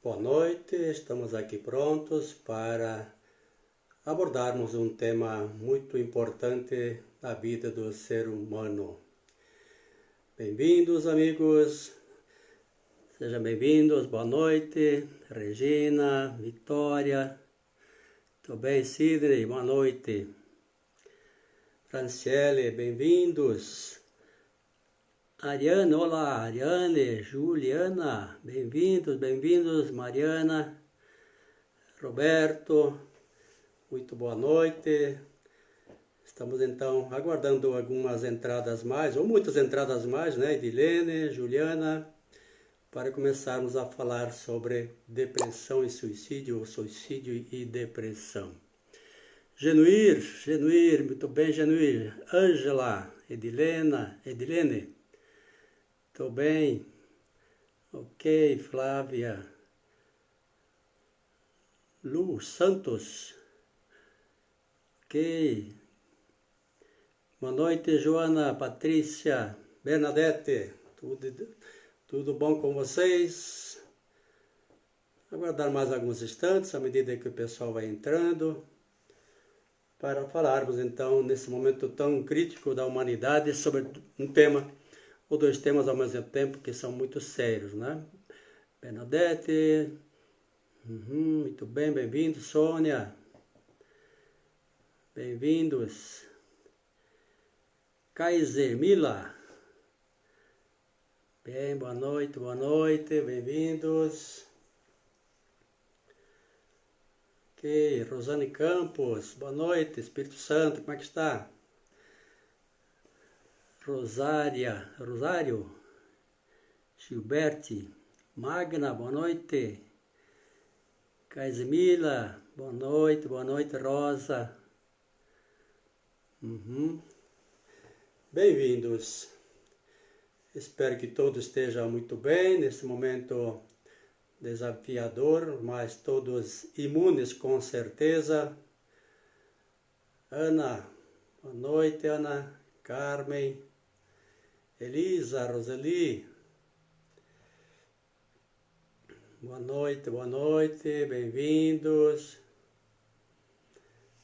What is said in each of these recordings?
Boa noite, estamos aqui prontos para abordarmos um tema muito importante na vida do ser humano. Bem-vindos, amigos, sejam bem-vindos, boa noite, Regina, Vitória, tudo bem, Sidney, boa noite, Franciele, bem-vindos. Ariane, olá, Ariane, Juliana, bem-vindos, Mariana, Roberto, muito boa noite. Estamos então aguardando algumas entradas mais, ou muitas entradas mais, né, Edilene, Juliana, para começarmos a falar sobre depressão e suicídio, ou suicídio e depressão. Genuir, muito bem, Genuir. Ângela, Edilene. Tô bem, ok, Flávia, Lu Santos, ok, boa noite, Joana, Patrícia, Bernadette, tudo bom com vocês? Aguardar mais alguns instantes, à medida que o pessoal vai entrando, para falarmos então, nesse momento tão crítico da humanidade, sobre um tema, ou dois temas ao mesmo tempo, que são muito sérios, né? Bernadette, muito bem, bem-vindo, Sônia, bem-vindos, Kaiser, Mila, bem, boa noite, bem-vindos, ok, Rosane Campos, boa noite, Espírito Santo, como é que está? Rosário, Gilberte, Magna, boa noite, Casimila, boa noite, Rosa, Bem-vindos, espero que todos estejam muito bem nesse momento desafiador, mas todos imunes com certeza. Ana, boa noite, Ana, Carmen, Elisa, Roseli, boa noite, bem-vindos.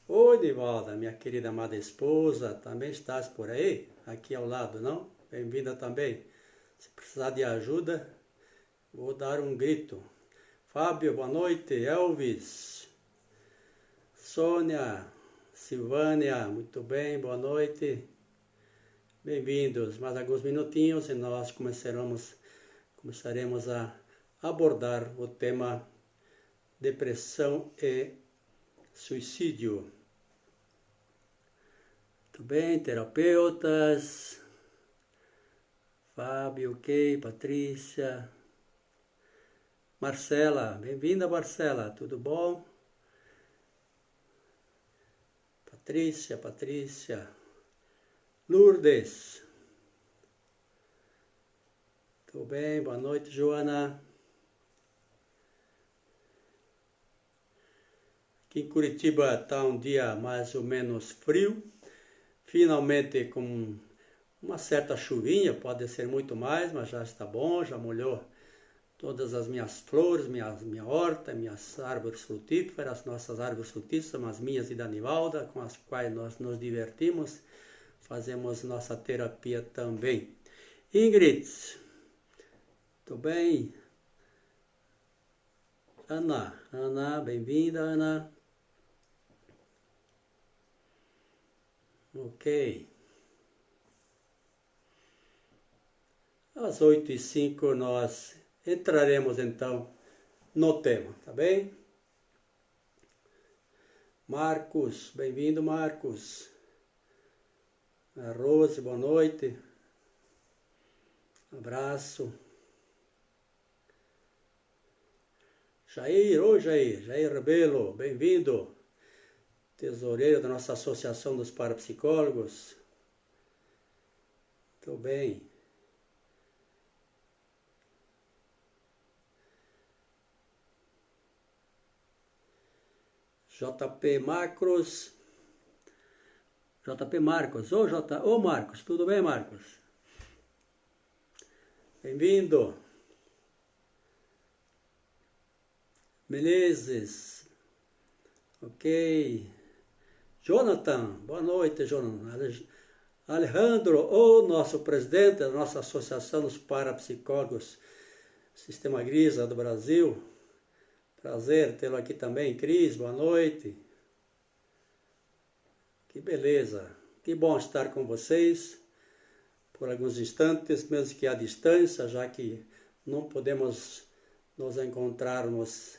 Oi, Nivalda, minha querida amada esposa, também estás por aí? Aqui ao lado, não? Bem-vinda também. Se precisar de ajuda, vou dar um grito. Fábio, boa noite. Elvis, Sônia, Silvânia, muito bem, boa noite. Bem-vindos. Mais alguns minutinhos e nós começaremos a abordar o tema depressão e suicídio. Muito bem, terapeutas, Fábio, ok, Patrícia, Marcela, bem-vinda, Marcela, tudo bom? Patrícia, Lourdes, tudo bem, boa noite, Joana. Aqui em Curitiba está um dia mais ou menos frio, finalmente com uma certa chuvinha, pode ser muito mais, mas já está bom, já molhou todas as minhas flores, minha horta, minhas árvores frutíferas, nossas árvores frutíferas, as minhas e da Nivalda, com as quais nós nos divertimos, fazemos nossa terapia também. Ingrid, tudo bem? Ana, bem-vinda, Ana. Ok. Às 8h05 nós entraremos então no tema, tá bem? Marcos, bem-vindo, Marcos. A Rose, boa noite. Abraço. Jair Rebelo, bem-vindo. Tesoureiro da nossa Associação dos Parapsicólogos. Tudo bem. JP Marcos, ô Marcos, tudo bem, Marcos? Bem-vindo. Menezes, ok. Jonathan, boa noite, Jonathan. Alejandro, o nosso presidente da nossa Associação dos Parapsicólogos Sistema Grisa do Brasil. Prazer tê-lo aqui também. Cris, boa noite. Que beleza. Que bom estar com vocês por alguns instantes, mesmo que à distância, já que não podemos nos encontrarmos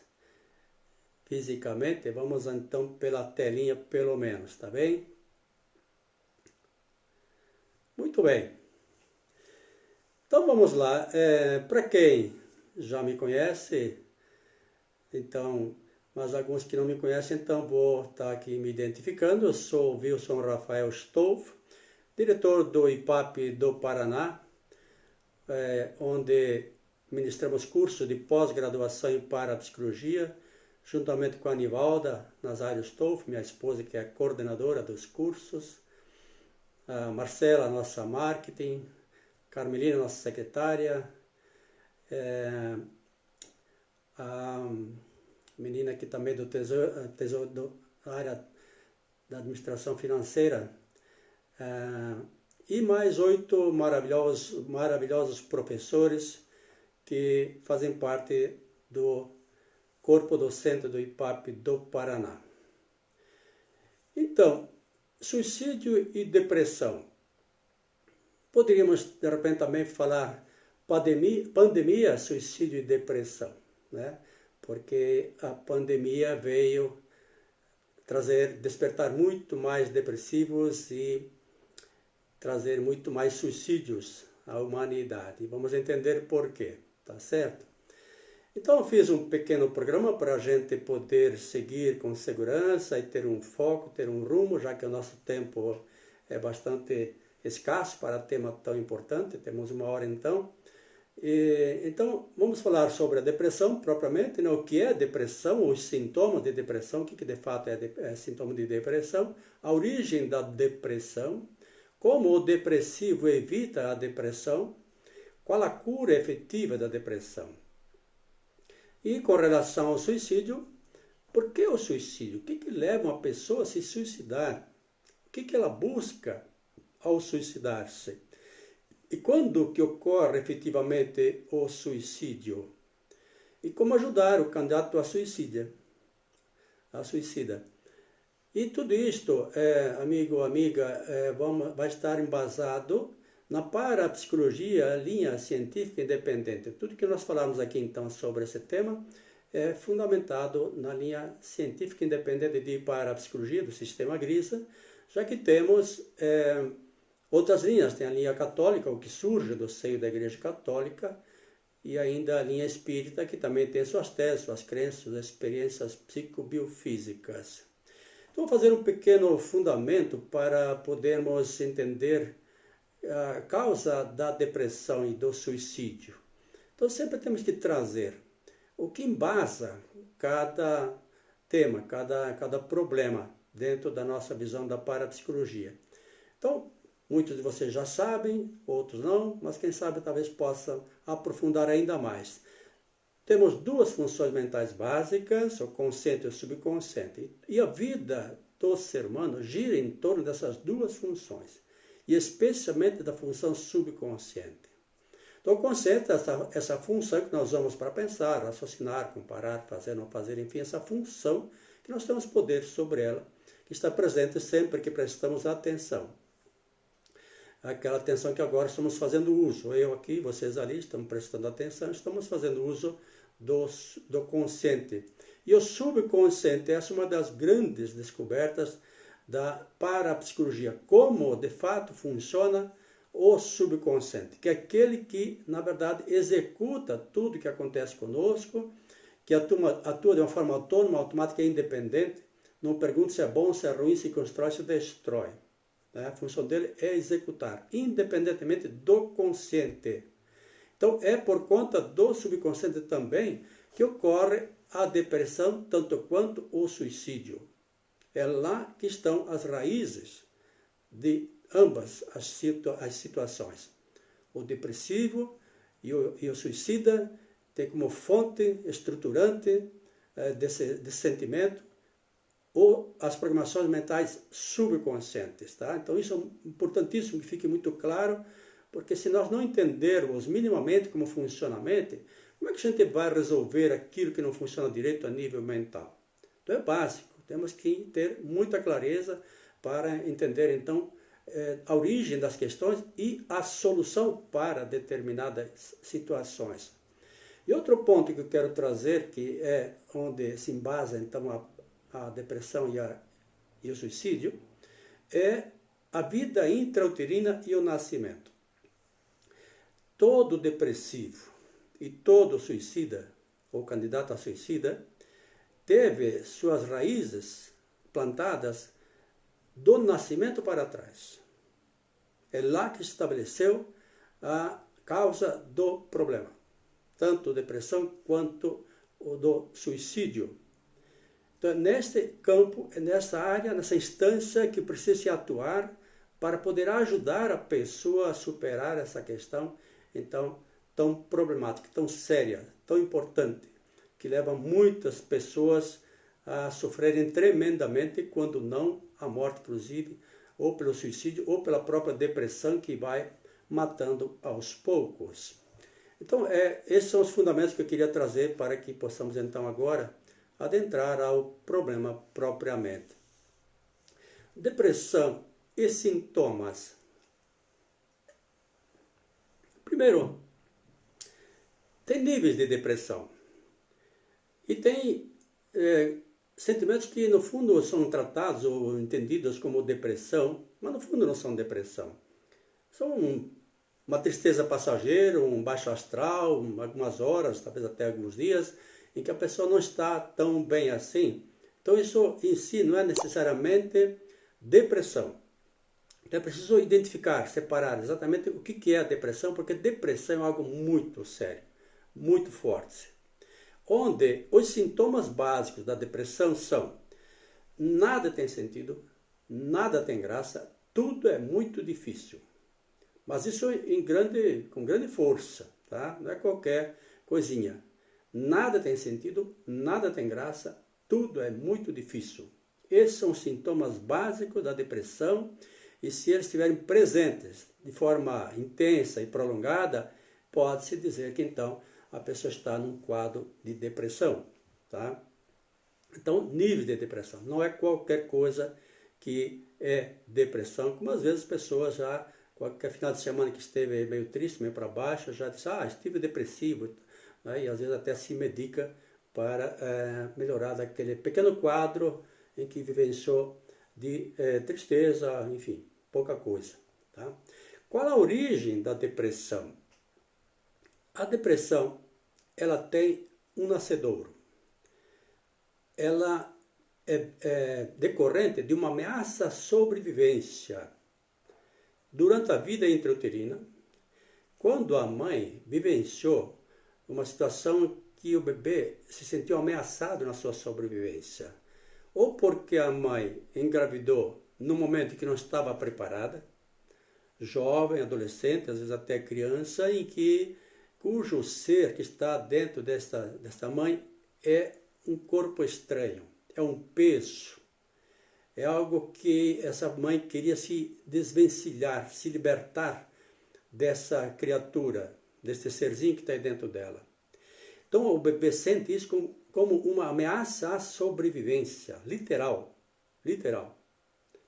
fisicamente. Vamos então pela telinha pelo menos, tá bem? Muito bem. Então vamos lá. Para quem já me conhece, então, mas alguns que não me conhecem, então vou estar aqui me identificando. Eu sou Wilson Rafael Stolf, diretor do IPAP do Paraná, onde ministramos curso de pós-graduação em parapsicologia, juntamente com a Anivalda Nazário Stolf, minha esposa, que é a coordenadora dos cursos, a Marcela, nossa marketing, Carmelina, nossa secretária, a menina aqui também do tesouro da área da administração financeira, e mais 8 maravilhosos professores que fazem parte do corpo docente do IPAP do Paraná. Então, suicídio e depressão. Poderíamos, de repente, também falar pandemia, suicídio e depressão, né? Porque a pandemia veio despertar muito mais depressivos e trazer muito mais suicídios à humanidade. Vamos entender por quê, tá certo? Então eu fiz um pequeno programa para a gente poder seguir com segurança e ter um foco, ter um rumo, já que o nosso tempo é bastante escasso para tema tão importante. Temos 1 hora então. Então vamos falar sobre a depressão propriamente, né? O que é depressão, os sintomas de depressão, o que de fato é sintoma de depressão, a origem da depressão, como o depressivo evita a depressão, qual a cura efetiva da depressão. E com relação ao suicídio, por que o suicídio? O que leva uma pessoa a se suicidar? O que ela busca ao suicidar-se? E quando que ocorre efetivamente o suicídio? E como ajudar o candidato a suicida? E tudo isto, amigo, amiga, vai estar embasado na parapsicologia, a linha científica independente. Tudo que nós falamos aqui então sobre esse tema é fundamentado na linha científica independente de parapsicologia do Sistema Grisa, já que temos outras linhas. Tem a linha católica, o que surge do seio da Igreja Católica, e ainda a linha espírita, que também tem suas teses, suas crenças, suas experiências psicobiofísicas. Então, vou fazer um pequeno fundamento para podermos entender a causa da depressão e do suicídio. Então, sempre temos que trazer o que embasa cada tema, cada problema dentro da nossa visão da parapsicologia. Então, muitos de vocês já sabem, outros não, mas quem sabe talvez possam aprofundar ainda mais. Temos 2 funções mentais básicas, o consciente e o subconsciente. E a vida do ser humano gira em torno dessas 2 funções, e especialmente da função subconsciente. Então, o consciente é essa função que nós usamos para pensar, raciocinar, comparar, fazer, não fazer, enfim, essa função que nós temos poder sobre ela, que está presente sempre que prestamos atenção. Aquela atenção que agora estamos fazendo uso. Eu aqui, vocês ali, estamos prestando atenção, estamos fazendo uso do consciente. E o subconsciente, essa é uma das grandes descobertas da parapsicologia. Como, de fato, funciona o subconsciente, que é aquele que, na verdade, executa tudo que acontece conosco, que atua de uma forma autônoma, automática e independente, não pergunta se é bom, se é ruim, se constrói, se destrói. A função dele é executar, independentemente do consciente. Então, é por conta do subconsciente também que ocorre a depressão, tanto quanto o suicídio. É lá que estão as raízes de ambas as situações. O depressivo e o suicida têm como fonte estruturante desse sentimento, ou as programações mentais subconscientes. Tá? Então isso é importantíssimo que fique muito claro, porque se nós não entendermos minimamente como funciona a mente, como é que a gente vai resolver aquilo que não funciona direito a nível mental? Então é básico, temos que ter muita clareza para entender então a origem das questões e a solução para determinadas situações. E outro ponto que eu quero trazer, que é onde se embasa então a depressão e o suicídio, é a vida intrauterina e o nascimento. Todo depressivo e todo suicida, ou candidato a suicida, teve suas raízes plantadas do nascimento para trás. É lá que se estabeleceu a causa do problema, tanto depressão quanto o do suicídio. Então, neste campo, nessa área, nessa instância que precisa se atuar para poder ajudar a pessoa a superar essa questão, então, tão problemática, tão séria, tão importante, que leva muitas pessoas a sofrerem tremendamente, quando não a morte, inclusive, ou pelo suicídio, ou pela própria depressão que vai matando aos poucos. Então, esses são os fundamentos que eu queria trazer para que possamos, então, agora adentrar ao problema propriamente. Depressão e sintomas. Primeiro, tem níveis de depressão. E tem sentimentos que, no fundo, são tratados ou entendidos como depressão, mas, no fundo, não são depressão. São uma tristeza passageira, um baixo astral, algumas horas, talvez até alguns dias, em que a pessoa não está tão bem assim. Então isso em si não é necessariamente depressão. Então é preciso identificar, separar exatamente o que é a depressão, porque depressão é algo muito sério, muito forte. Onde os sintomas básicos da depressão são: nada tem sentido, nada tem graça, tudo é muito difícil. Mas isso com grande força, tá? Não é qualquer coisinha. Nada tem sentido, nada tem graça, tudo é muito difícil. Esses são os sintomas básicos da depressão, e se eles estiverem presentes de forma intensa e prolongada, pode-se dizer que então a pessoa está num quadro de depressão. Tá? Então, nível de depressão. Não é qualquer coisa que é depressão, como às vezes as pessoas já, qualquer final de semana que esteve meio triste, meio para baixo, já diz, estive depressivo. E às vezes até se medica para melhorar daquele pequeno quadro em que vivenciou de tristeza, enfim, pouca coisa. Tá? Qual a origem da depressão? A depressão, ela tem um nascedouro. Ela é decorrente de uma ameaça à sobrevivência. Durante a vida intrauterina, quando a mãe vivenciou uma situação que o bebê se sentiu ameaçado na sua sobrevivência, ou porque a mãe engravidou no momento que não estava preparada, jovem, adolescente, às vezes até criança, cujo ser que está dentro desta mãe é um corpo estranho, é um peso, é algo que essa mãe queria se desvencilhar, se libertar dessa criatura, desse serzinho que está aí dentro dela. Então o bebê sente isso como uma ameaça à sobrevivência, literal.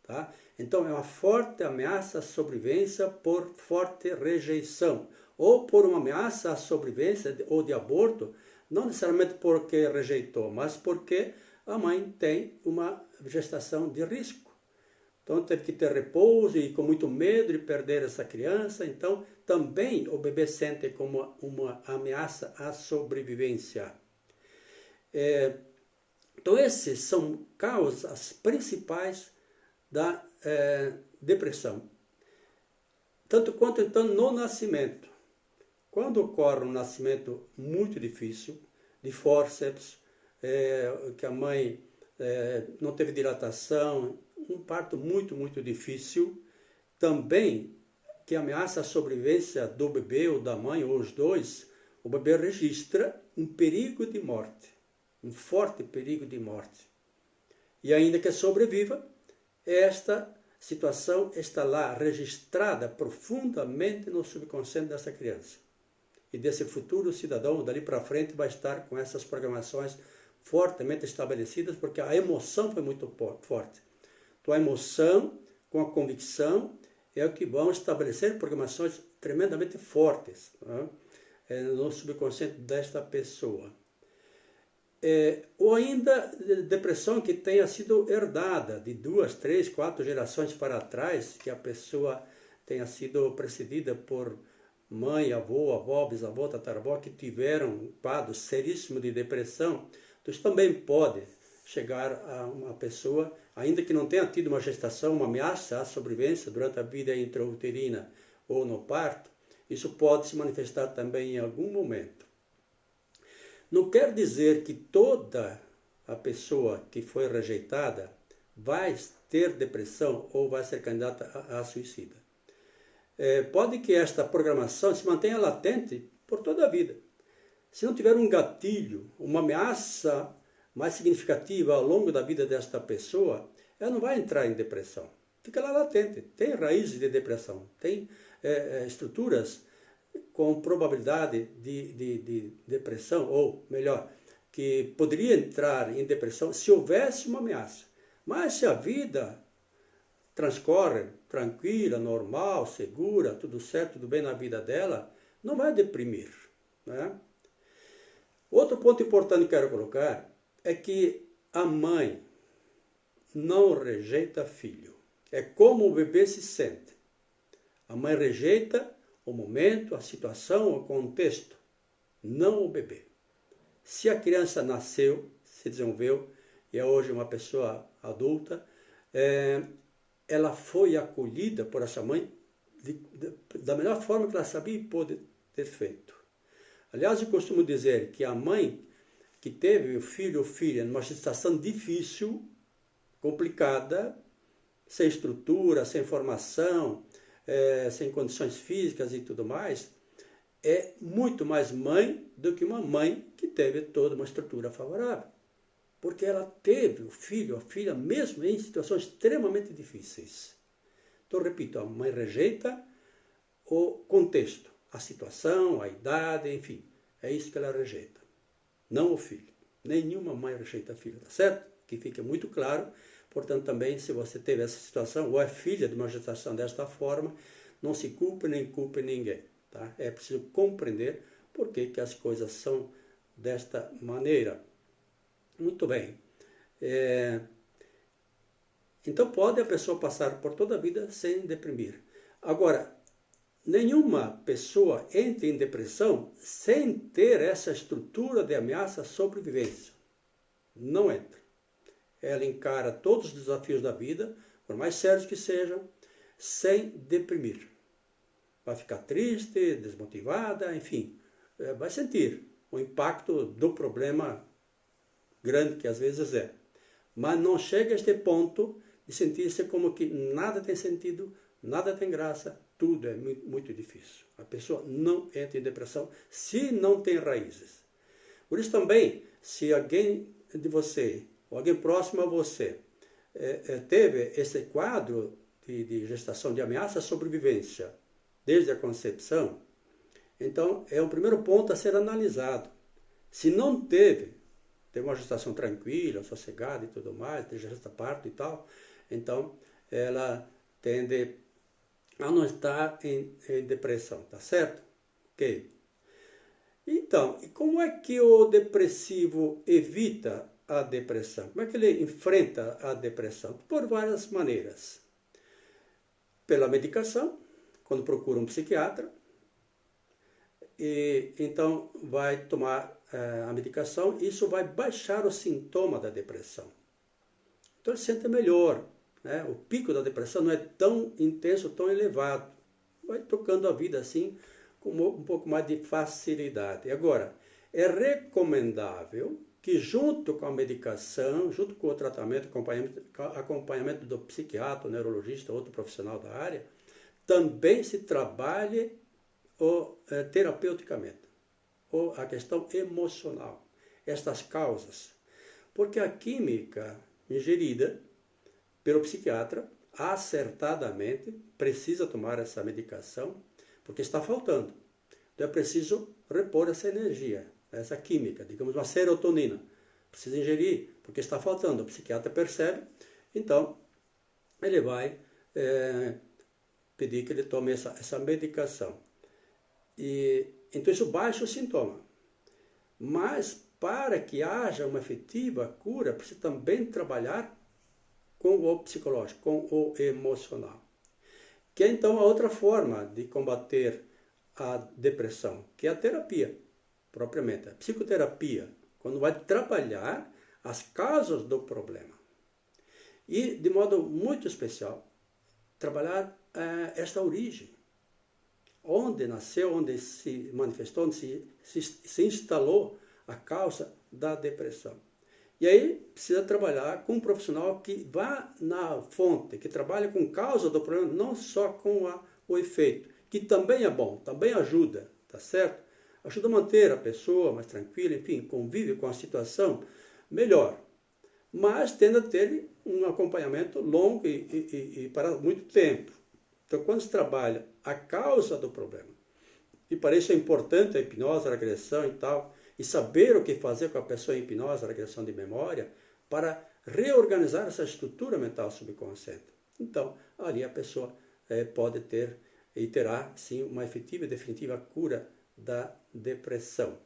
Tá? Então é uma forte ameaça à sobrevivência por forte rejeição, ou por uma ameaça à sobrevivência ou de aborto, não necessariamente porque rejeitou, mas porque a mãe tem uma gestação de risco. Então teve que ter repouso e com muito medo de perder essa criança. Então também o bebê sente como uma ameaça à sobrevivência. Então esses são causas principais da depressão. Tanto quanto então no nascimento. Quando ocorre um nascimento muito difícil, de fórceps, que a mãe não teve dilatação, um parto muito, muito difícil, também que ameaça a sobrevivência do bebê ou da mãe, ou os dois, o bebê registra um perigo de morte. um forte perigo de morte. E ainda que sobreviva, esta situação está lá registrada profundamente no subconsciente dessa criança. E desse futuro cidadão, dali para frente, vai estar com essas programações fortemente estabelecidas, porque a emoção foi muito forte. Então a emoção com a convicção é o que vão estabelecer programações tremendamente fortes, né, no subconsciente desta pessoa. Ou ainda depressão que tenha sido herdada de 2, 3, 4 gerações para trás, que a pessoa tenha sido precedida por mãe, avô, avó, bisavó, tataravó, que tiveram quadros seríssimos de depressão. Então, isso também pode chegar a uma pessoa, ainda que não tenha tido uma gestação, uma ameaça à sobrevivência durante a vida intrauterina ou no parto, isso pode se manifestar também em algum momento. Não quer dizer que toda a pessoa que foi rejeitada vai ter depressão ou vai ser candidata a suicida. Pode que esta programação se mantenha latente por toda a vida. Se não tiver um gatilho, uma ameaça mais significativa ao longo da vida desta pessoa, ela não vai entrar em depressão. Fica lá latente. Tem raízes de depressão, tem estruturas com probabilidade de depressão, ou melhor, que poderia entrar em depressão se houvesse uma ameaça. Mas se a vida transcorre tranquila, normal, segura, tudo certo, tudo bem na vida dela, não vai deprimir, né? Outro ponto importante que eu quero colocar é que a mãe não rejeita filho. É como o bebê se sente. A mãe rejeita o momento, a situação, o contexto, não o bebê. Se a criança nasceu, se desenvolveu e é hoje uma pessoa adulta, ela foi acolhida por essa mãe da melhor forma que ela sabia e pôde ter feito. Aliás, eu costumo dizer que a mãe que teve o filho ou filha numa gestação difícil, complicada, sem estrutura, sem formação, sem condições físicas e tudo mais, é muito mais mãe do que uma mãe que teve toda uma estrutura favorável. Porque ela teve o filho, a filha, mesmo em situações extremamente difíceis. Então, repito, a mãe rejeita o contexto, a situação, a idade, enfim. É isso que ela rejeita. Não o filho. Nenhuma mãe rejeita filho, tá certo? Que fique muito claro. Portanto, também, se você teve essa situação, ou é filha de uma gestação desta forma, não se culpe nem culpe ninguém. Tá? É preciso compreender por que as coisas são desta maneira. Muito bem. Então, pode a pessoa passar por toda a vida sem deprimir. Agora, nenhuma pessoa entra em depressão sem ter essa estrutura de ameaça à sobrevivência. Não entra. Ela encara todos os desafios da vida, por mais sérios que sejam, sem deprimir. Vai ficar triste, desmotivada, enfim, vai sentir o impacto do problema grande que às vezes é. Mas não chega a este ponto de sentir-se como que nada tem sentido, nada tem graça, tudo é muito, muito difícil. A pessoa não entra em depressão se não tem raízes. Por isso também, se alguém de você, ou alguém próximo a você, teve esse quadro de gestação de ameaça à sobrevivência desde a concepção, então é o primeiro ponto a ser analisado. Se não teve uma gestação tranquila, sossegada e tudo mais, tem gesta parto e tal, então ela tende a não estar em depressão, tá certo? Ok. Então, e como é que o depressivo evita a depressão? Como é que ele enfrenta a depressão? Por várias maneiras. Pela medicação, quando procura um psiquiatra, e então vai tomar a medicação, isso vai baixar o sintoma da depressão. Então ele se sente melhor, né? O pico da depressão não é tão intenso, tão elevado. Vai tocando a vida assim, com um pouco mais de facilidade. Agora, é recomendável que junto com a medicação, junto com o tratamento, acompanhamento do psiquiatra, neurologista, outro profissional da área, também se trabalhe terapeuticamente, ou a questão emocional. estas causas? Porque a química ingerida pelo psiquiatra, acertadamente, precisa tomar essa medicação, porque está faltando. Então é preciso repor essa energia, essa química, digamos uma serotonina. Precisa ingerir, porque está faltando. O psiquiatra percebe, então ele vai pedir que ele tome essa medicação. Então isso baixa o sintoma. Mas para que haja uma efetiva cura, precisa também trabalhar com o psicológico, com o emocional. Que é então a outra forma de combater a depressão, que é a terapia, propriamente, a psicoterapia, quando vai trabalhar as causas do problema. E, de modo muito especial, trabalhar esta origem, onde nasceu, onde se manifestou, onde se instalou a causa da depressão. E aí precisa trabalhar com um profissional que vá na fonte, que trabalhe com causa do problema, não só com o efeito, que também é bom, também ajuda, tá certo? Ajuda a manter a pessoa mais tranquila, enfim, convive com a situação melhor. Mas tende a ter um acompanhamento longo e para muito tempo. Então, quando se trabalha a causa do problema, e para isso é importante a hipnose, a regressão e tal, e saber o que fazer com a pessoa em hipnose, a regressão de memória, para reorganizar essa estrutura mental subconsciente. Então, ali a pessoa pode ter e terá, sim, uma efetiva e definitiva cura da depressão.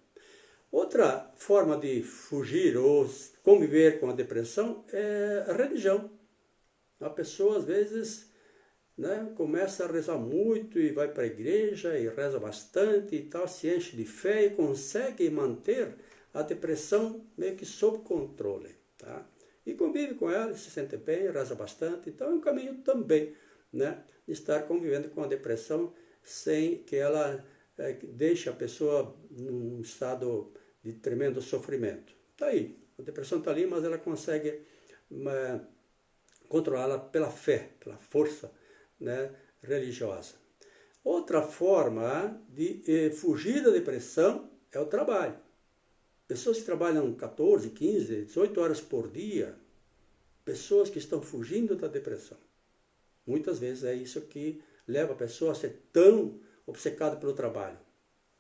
Outra forma de fugir ou conviver com a depressão é a religião. A pessoa, às vezes, começa a rezar muito e vai para a igreja e reza bastante e tal, se enche de fé e consegue manter a depressão meio que sob controle. Tá? E convive com ela, se sente bem, reza bastante. Então é um caminho também de estar convivendo com a depressão sem que ela deixe a pessoa num estado de tremendo sofrimento. Está aí, a depressão está ali, mas ela consegue controlá-la pela fé, pela força religiosa. Outra forma de fugir da depressão é o trabalho. Pessoas que trabalham 14, 15, 18 horas por dia, pessoas que estão fugindo da depressão. Muitas vezes é isso que leva a pessoa a ser tão obcecada pelo trabalho,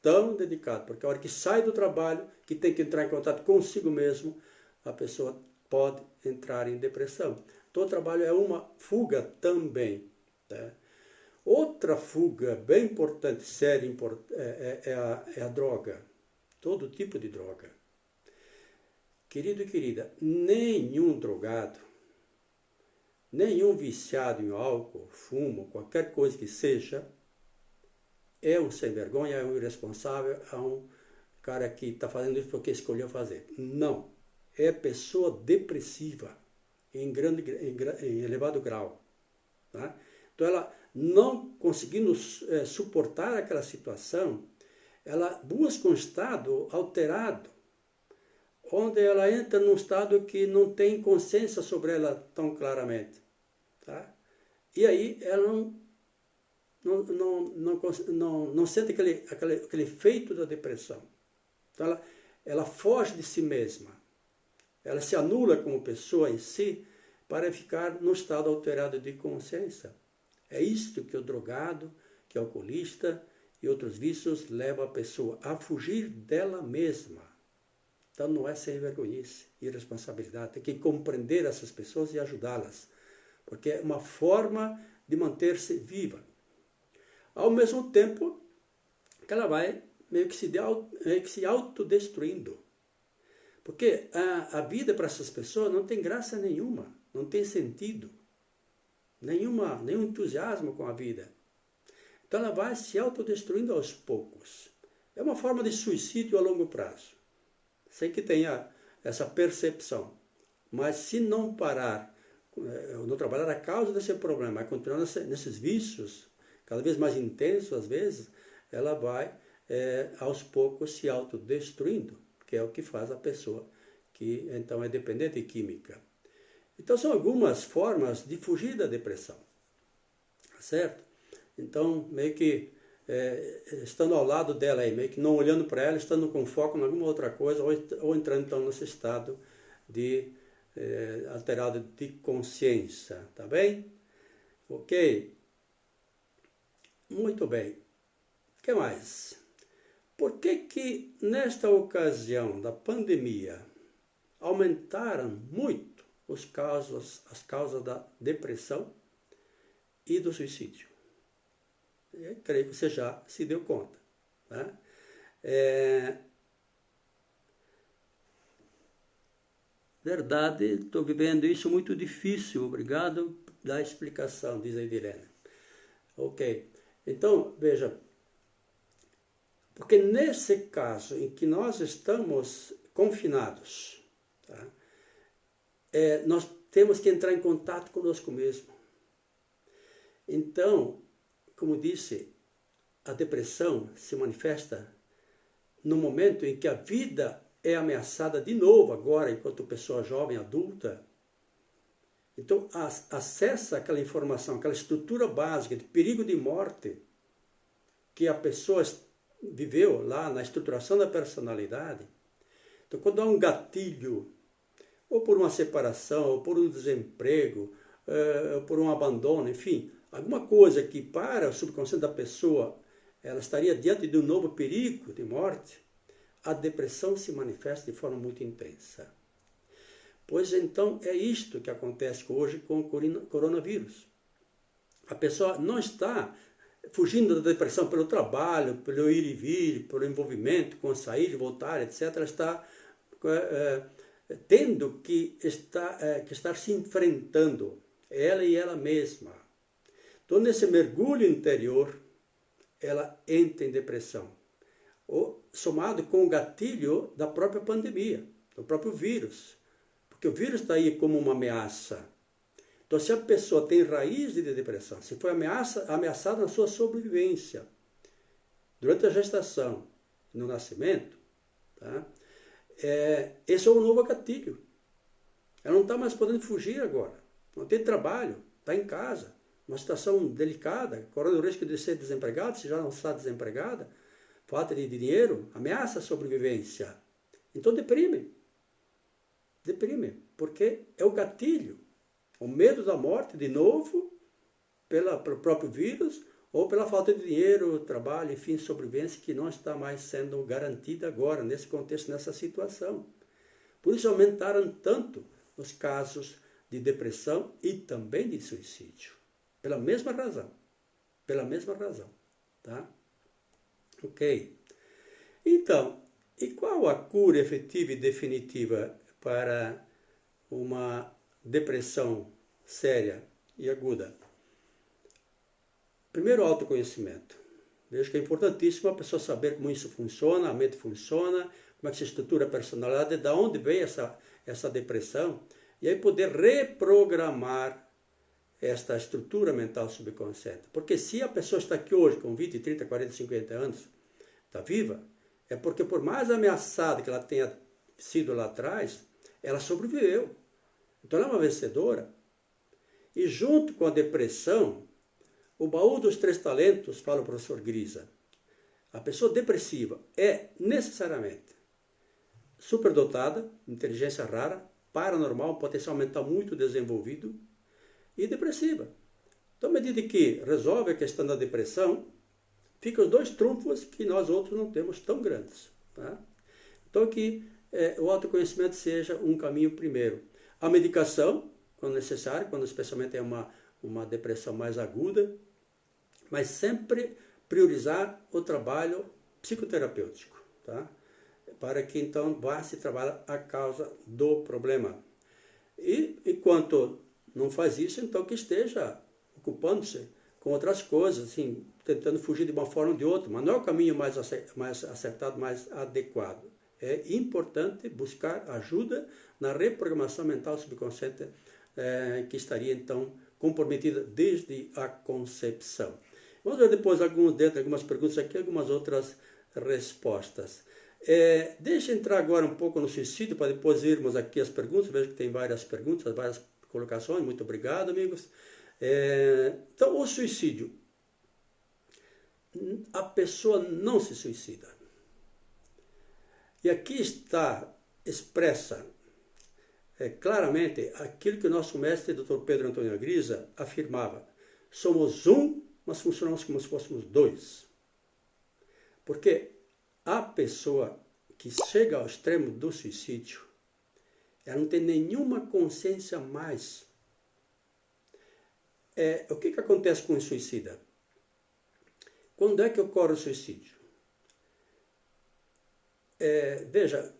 tão dedicado, porque a hora que sai do trabalho, que tem que entrar em contato consigo mesmo, a pessoa pode entrar em depressão. Então o trabalho é uma fuga também. Outra fuga bem importante, séria, é a droga. Todo tipo de droga. Querido e querida, nenhum drogado, nenhum viciado em álcool, fumo, qualquer coisa que seja, é um sem vergonha, é um irresponsável, é um cara que está fazendo isso porque escolheu fazer. Não. É pessoa depressiva em elevado grau. Tá? Então, ela não conseguindo suportar aquela situação, ela busca um estado alterado, onde ela entra num estado que não tem consciência sobre ela tão claramente. Tá? E aí ela não sente aquele efeito da depressão. Então, ela foge de si mesma. Ela se anula como pessoa em si para ficar no estado alterado de consciência. É isto que o drogado, que o alcoolista e outros vícios levam a pessoa a fugir dela mesma. Então não é sem vergonhice e responsabilidade. Tem que compreender essas pessoas e ajudá-las. Porque é uma forma de manter-se viva. Ao mesmo tempo que ela vai meio que se autodestruindo. Porque a vida para essas pessoas não tem graça nenhuma, não tem sentido, nenhum entusiasmo com a vida. Então ela vai se autodestruindo aos poucos. É uma forma de suicídio a longo prazo, sem que tenha essa percepção. Mas se não parar, não trabalhar a causa desse problema, continuar nesses vícios, cada vez mais intensos às vezes, ela vai aos poucos se autodestruindo, que é o que faz a pessoa que então é dependente de química. Então são algumas formas de fugir da depressão, certo? Então meio que estando ao lado dela aí, meio que não olhando para ela, estando com foco em alguma outra coisa, ou entrando então nesse estado de alterado de consciência, tá bem? Ok? Muito bem. O que mais? Por que nesta ocasião da pandemia aumentaram muito as causas da depressão e do suicídio? Eu creio que você já se deu conta. Né? Verdade, estou vivendo isso muito difícil, obrigado da explicação, diz a Idirene. Ok, então, veja, porque nesse caso em que nós estamos confinados, tá? Nós temos que entrar em contato conosco mesmo. Então, como disse, a depressão se manifesta no momento em que a vida é ameaçada de novo agora, enquanto pessoa jovem, adulta. Então, acessa aquela informação, aquela estrutura básica de perigo de morte que a pessoa viveu lá na estruturação da personalidade. Então, quando há um gatilho, ou por uma separação, ou por um desemprego, ou por um abandono, enfim, alguma coisa que para o subconsciente da pessoa, ela estaria diante de um novo perigo de morte, a depressão se manifesta de forma muito intensa. Pois então é isto que acontece hoje com o coronavírus. A pessoa não está fugindo da depressão pelo trabalho, pelo ir e vir, pelo envolvimento com sair, voltar, etc. Ela está tendo que estar se enfrentando, ela e ela mesma. Então, nesse mergulho interior, ela entra em depressão, somado com o gatilho da própria pandemia, do próprio vírus. Porque o vírus está aí como uma ameaça. Então, se a pessoa tem raiz de depressão, se foi ameaçada na sua sobrevivência, durante a gestação, no nascimento, tá? Esse é um novo gatilho. Ela não está mais podendo fugir agora. Não tem trabalho, está em casa. Uma situação delicada, correndo o risco de ser desempregado, se já não está desempregada, falta de dinheiro, ameaça a sobrevivência. Então deprime, porque é o gatilho, o medo da morte, de novo, pelo próprio vírus, ou pela falta de dinheiro, trabalho, enfim, sobrevivência, que não está mais sendo garantida agora, nesse contexto, nessa situação. Por isso aumentaram tanto os casos de depressão e também de suicídio. Pela mesma razão. Tá? Ok. Então, e qual a cura efetiva e definitiva para uma depressão séria e aguda? Primeiro, autoconhecimento. Vejo que é importantíssimo a pessoa saber como isso funciona, a mente funciona, como é que se estrutura a personalidade, de onde vem essa depressão, e aí poder reprogramar esta estrutura mental subconsciente. Porque se a pessoa está aqui hoje com 20, 30, 40, 50 anos, está viva, é porque por mais ameaçada que ela tenha sido lá atrás, ela sobreviveu. Então ela é uma vencedora. E junto com a depressão, o baú dos 3 talentos, fala o professor Grisa, a pessoa depressiva é necessariamente superdotada, inteligência rara, paranormal, um potencial mental muito desenvolvido, e depressiva. Então, à medida que resolve a questão da depressão, ficam os 2 trunfos que nós outros não temos tão grandes. Tá? Então, que o autoconhecimento seja um caminho primeiro. A medicação, quando necessário, quando especialmente é uma depressão mais aguda, mas sempre priorizar o trabalho psicoterapêutico, tá? Para que então vá se trabalhar a causa do problema. E enquanto não faz isso, então que esteja ocupando-se com outras coisas, assim, tentando fugir de uma forma ou de outra, mas não é o caminho mais acertado, mais adequado. É importante buscar ajuda na reprogramação mental subconsciente que estaria então comprometida desde a concepção. Vamos ver depois algumas perguntas aqui, algumas outras respostas. Deixa eu entrar agora um pouco no suicídio, para depois irmos aqui às perguntas. Vejo que tem várias perguntas, várias colocações. Muito obrigado, amigos. Então, o suicídio. a pessoa não se suicida. E aqui está expressa claramente aquilo que o nosso mestre, Dr. Pedro Antônio Agrisa, afirmava. Somos um, mas funcionamos como se fôssemos dois. Porque a pessoa que chega ao extremo do suicídio, ela não tem nenhuma consciência mais. O que acontece com o suicida? Quando é que ocorre o suicídio? Veja,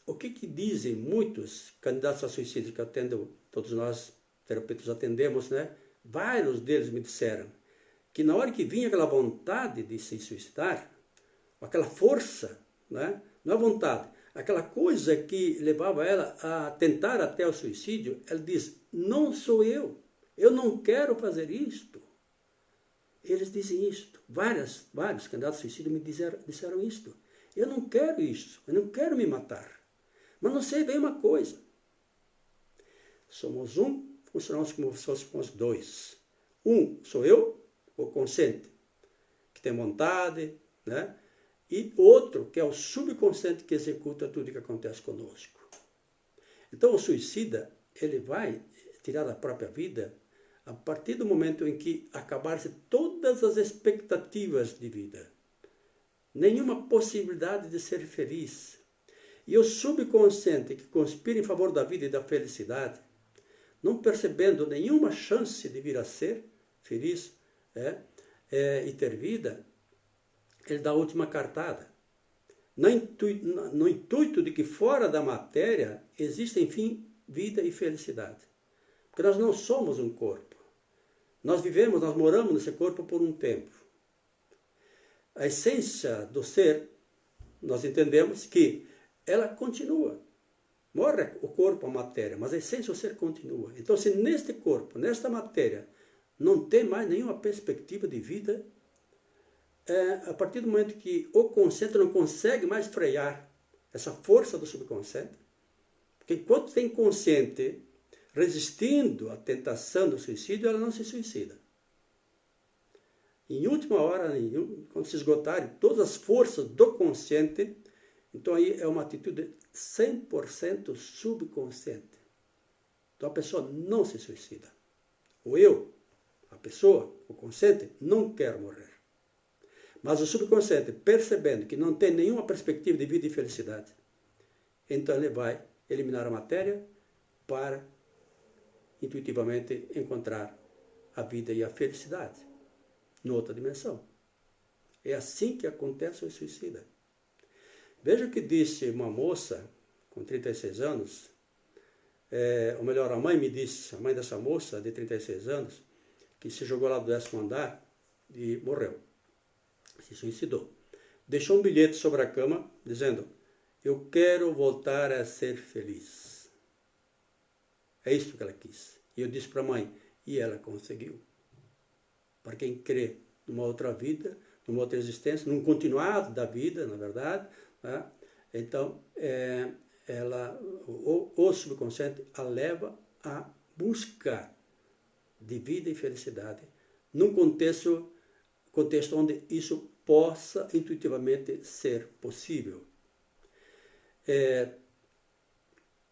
o que dizem muitos candidatos a suicídio que eu atendo, todos nós terapeutas atendemos, né? Vários deles me disseram que na hora que vinha aquela vontade de se suicidar, aquela força, né? Não é vontade, aquela coisa que levava ela a tentar até o suicídio, ela diz, não sou eu não quero fazer isto. Eles dizem isto. Vários candidatos a suicídio me disseram isto. Eu não quero isso, eu não quero me matar. Mas não sei bem uma coisa. Somos um, funcionamos como se fôssemos dois. Um sou eu, o consciente, que tem vontade, né? E outro, que é o subconsciente que executa tudo que acontece conosco. Então o suicida, ele vai tirar a própria vida a partir do momento em que acabar-se todas as expectativas de vida. Nenhuma possibilidade de ser feliz. E o subconsciente que conspira em favor da vida e da felicidade, não percebendo nenhuma chance de vir a ser feliz e ter vida, ele dá a última cartada. No intuito de que fora da matéria existe, enfim, vida e felicidade. Porque nós não somos um corpo. Nós moramos nesse corpo por um tempo. A essência do ser, nós entendemos que ela continua. Morre o corpo, a matéria, mas a essência do ser continua. Então, se neste corpo, nesta matéria, não tem mais nenhuma perspectiva de vida, a partir do momento que o consciente não consegue mais frear essa força do subconsciente, porque enquanto tem consciente resistindo à tentação do suicídio, ela não se suicida. Em última hora, quando se esgotarem todas as forças do consciente, então aí é uma atitude 100% subconsciente. Então a pessoa não se suicida. A pessoa, o consciente, não quer morrer. Mas o subconsciente, percebendo que não tem nenhuma perspectiva de vida e felicidade, então ele vai eliminar a matéria para intuitivamente encontrar a vida e a felicidade noutra dimensão. É assim que acontece o suicida. Veja o que disse uma moça com 36 anos, ou melhor, a mãe dessa moça de 36 anos, que se jogou lá do 10º andar e morreu. Se suicidou. Deixou um bilhete sobre a cama dizendo, eu quero voltar a ser feliz. É isso que ela quis. E eu disse para a mãe, e ela conseguiu. Para quem crê numa outra vida, numa outra existência, num continuado da vida, na verdade, né? Então, o subconsciente a leva a buscar de vida e felicidade num contexto onde isso possa intuitivamente ser possível.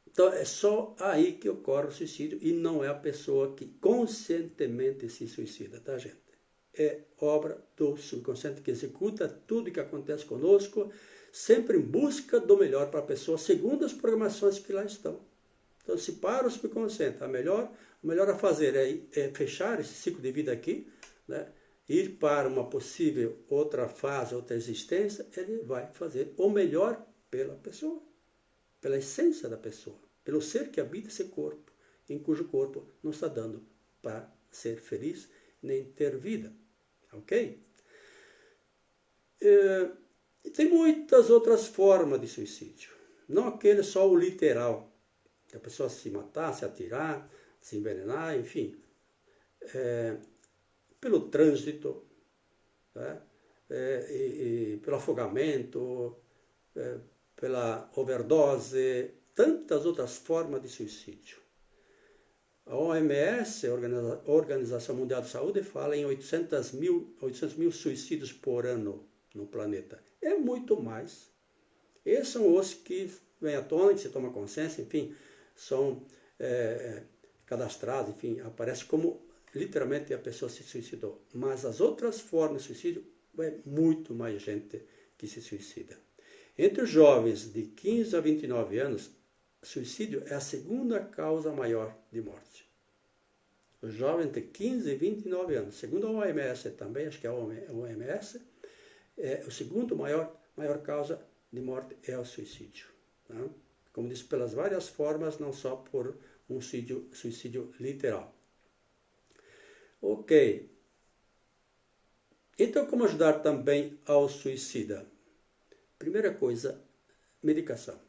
Então, é só aí que ocorre o suicídio e não é a pessoa que conscientemente se suicida, tá, gente? É obra do subconsciente que executa tudo que acontece conosco, sempre em busca do melhor para a pessoa, segundo as programações que lá estão. Então, se para o subconsciente, o melhor a fazer é fechar esse ciclo de vida aqui, né? Ir para uma possível outra fase, outra existência, ele vai fazer o melhor pela pessoa, pela essência da pessoa, pelo ser que habita esse corpo, em cujo corpo não está dando para ser feliz nem ter vida. Ok? E tem muitas outras formas de suicídio. Não aquele só o literal, que a pessoa se matar, se atirar, se envenenar, enfim. Pelo trânsito, né? Pelo afogamento, pela overdose, tantas outras formas de suicídio. A OMS, a Organização Mundial de Saúde, fala em 800 mil suicídios por ano no planeta. É muito mais. Esses são os que vêm à tona, que se toma consciência, enfim, são cadastrados, enfim, aparece como literalmente a pessoa se suicidou. Mas as outras formas de suicídio, é muito mais gente que se suicida. Entre os jovens de 15 a 29 anos, suicídio é a segunda causa maior de morte. Os jovens de 15 e 29 anos, segundo a OMS também, acho que é a OMS, o segundo maior causa de morte é o suicídio. Tá? Como disse, pelas várias formas, não só por um suicídio literal. Ok. Então, como ajudar também ao suicida? Primeira coisa, medicação.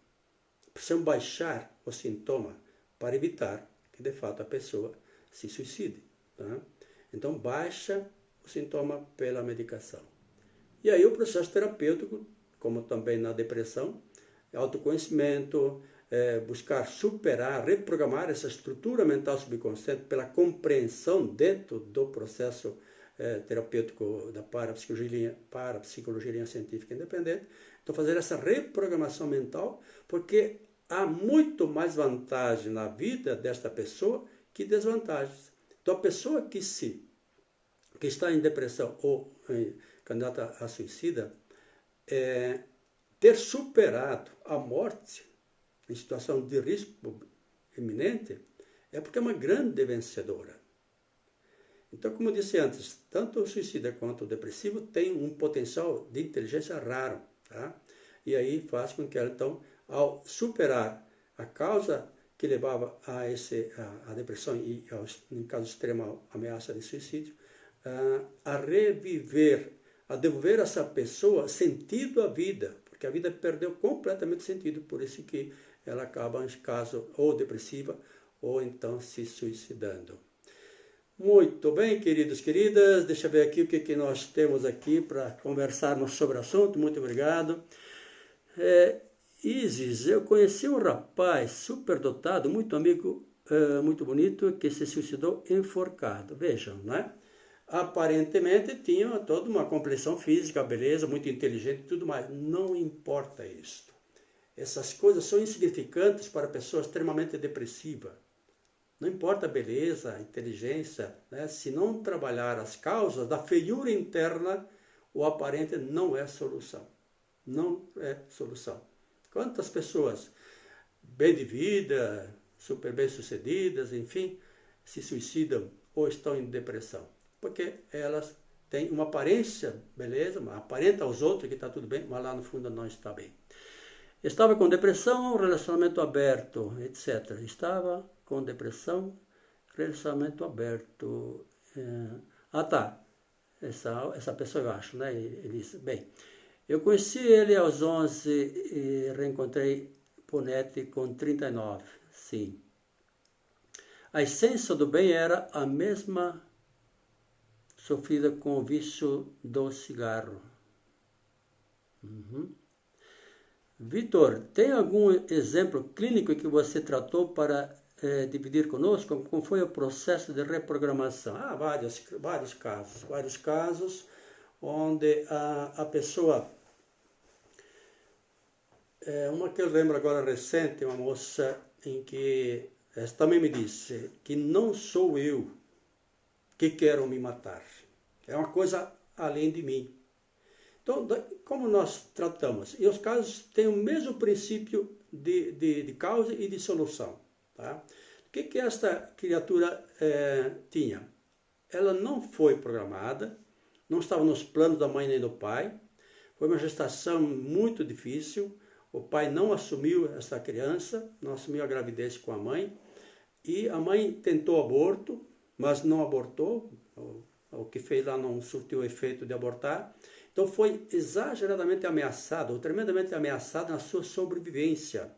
Precisamos baixar o sintoma para evitar que, de fato, a pessoa se suicide. Tá? Então, baixa o sintoma pela medicação. E aí o processo terapêutico, como também na depressão, autoconhecimento, buscar superar, reprogramar essa estrutura mental subconsciente pela compreensão dentro do processo terapêutico da parapsicologia científica independente. Então, fazer essa reprogramação mental, porque há muito mais vantagem na vida desta pessoa que desvantagens. Então, a pessoa que está em depressão ou candidata a suicida, ter superado a morte em situação de risco iminente, é porque é uma grande vencedora. Então, como eu disse antes, tanto o suicida quanto o depressivo têm um potencial de inteligência raro. Tá? E aí faz com que ela, então, ao superar a causa que levava a depressão e, em caso extremo, a ameaça de suicídio, a reviver, a devolver a essa pessoa sentido à vida, porque a vida perdeu completamente sentido, por isso que ela acaba, em caso, ou depressiva, ou então se suicidando. Muito bem, queridos, queridas, deixa eu ver aqui o que nós temos aqui para conversarmos sobre o assunto. Muito obrigado. Isis, eu conheci um rapaz superdotado, muito amigo, muito bonito, que se suicidou enforcado. Vejam, né? Aparentemente tinha toda uma compreensão física, beleza, muito inteligente e tudo mais. Não importa isso. Essas coisas são insignificantes para a pessoa extremamente depressiva. Não importa a beleza, a inteligência, né? Se não trabalhar as causas da feiura interna, o aparente não é solução. Não é solução. Quantas pessoas bem de vida, super bem sucedidas, enfim, se suicidam ou estão em depressão? Porque elas têm uma aparência, beleza, aparenta aos outros que está tudo bem, mas lá no fundo não está bem. Estava com depressão, relacionamento aberto, etc. Estava com depressão, relacionamento aberto. Tá. Essa pessoa, eu acho, né? Ele disse, bem, eu conheci ele aos 11 e reencontrei Ponete com 39. Sim. A essência do bem era a mesma sofrida com o vício do cigarro. Vitor, tem algum exemplo clínico que você tratou para dividir conosco? Como foi o processo de reprogramação? Vários casos onde a pessoa... uma que eu lembro agora recente, uma moça em que também me disse que não sou eu que quero me matar. É uma coisa além de mim. Então, como nós tratamos? E os casos têm o mesmo princípio de causa e de solução. Tá? O que esta criatura tinha? Ela não foi programada, não estava nos planos da mãe nem do pai, foi uma gestação muito difícil, o pai não assumiu essa criança, não assumiu a gravidez com a mãe, e a mãe tentou aborto, mas não abortou, o que fez lá não surtiu o efeito de abortar. Então foi exageradamente ameaçada, ou tremendamente ameaçada na sua sobrevivência.